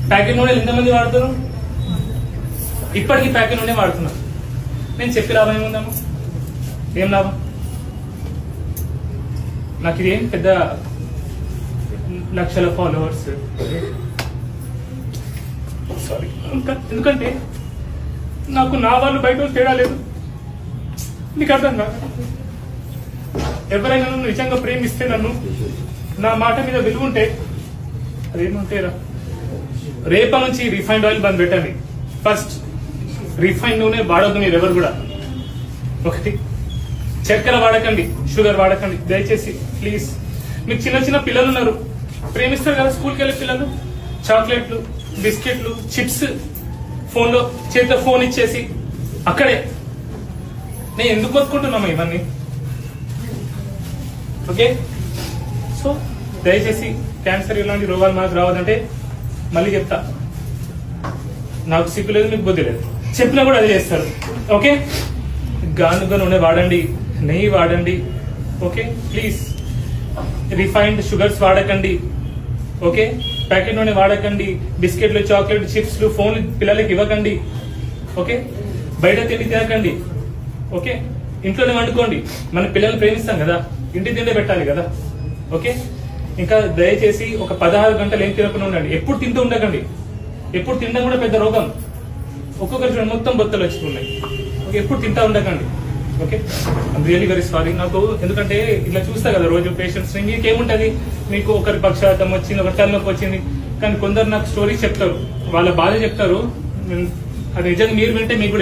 Packet నూనెలు ఎంతమంది వాడుతున్నారు? ఇప్పటికీ ప్యాకెట్ నూనె వాడుతున్నారు. నేను చెప్పి లాభం ఏముందమ్మా? ఏం లాభం? నాకు ఇదేం పెద్ద లక్షల ఫాలోవర్స్ సారీ, ఎందుకంటే నాకు నా వాళ్ళు బయట తేడా లేదు. నీకు అర్థం కాదు. ఎవరైనా నన్ను నిజంగా ప్రేమిస్తే, నన్ను నా మాట మీద విలువ ఉంటే, అదేమంటేరా రేపటి నుంచి రిఫైండ్ ఆయిల్ బంద్ పెట్టండి. ఫస్ట్ రిఫైండ్ నూనె వాడద్దు మీరు ఎవరు కూడా. ఒకటి, చక్కెర వాడకండి, షుగర్ వాడకండి దయచేసి ప్లీజ్. మీకు చిన్న చిన్న పిల్లలు ఉన్నారు, ప్రేమిస్తారు కదా స్కూల్కి వెళ్ళే పిల్లలు. చాక్లెట్లు, బిస్కెట్లు, చిప్స్, ఫోన్లో చేతితో ఫోన్ ఇచ్చేసి అక్కడే. నేను ఎందుకు బతుకుంటున్నామా ఇవన్నీ? ఓకే, సో దయచేసి క్యాన్సర్ ఇలాంటి రోగాలు మనకు రావద్దంటే మళ్ళీ చెప్తా, నాకు సిగ్గు లేదు, మీకు బుద్ధి లేదు. చెప్పినా కూడా అదే చేస్తారు. ఓకే, గానుగ నూనె వాడండి, నెయ్యి వాడండి. ఓకే ప్లీజ్, రిఫైన్డ్ షుగర్స్ వాడకండి. ఓకే, ప్యాకెట్ నూనె వాడకండి. బిస్కెట్లు, చాక్లెట్, చిప్స్లు, ఫోన్లు పిల్లలకి ఇవ్వకండి. ఓకే, బయట తిండి తినకండి. ఓకే, ఇంట్లోనే వండుకోండి. మన పిల్లల్ని ప్రేమిస్తాం కదా, ఇంటి తిండే పెట్టాలి కదా. ఓకే, ఇంకా దయచేసి ఒక 16 గంటలు ఏం తినకుండా ఉండండి. ఎప్పుడు తింటూ ఉండకండి. ఎప్పుడు తినడం కూడా పెద్ద రోగం. ఒక్కొక్కరి మొత్తం బొత్తలు వచ్చుకున్నాయి. ఓకే, ఎప్పుడు తింటా ఉండకండి. Okay, I'm really very sorry. నాకు ఎందుకంటే ఇట్లా చూస్తా కదా రోజు పేషెంట్స్, మీకేముంటది, మీకు ఒకరి పక్షవాతం వచ్చింది, ఒకరి తలనొప్పి వచ్చింది, కానీ కొందరు నాకు స్టోరీస్ చెప్తారు, వాళ్ళ బాధ చెప్తారు. అది నిజంగా మీరు వింటే మీకు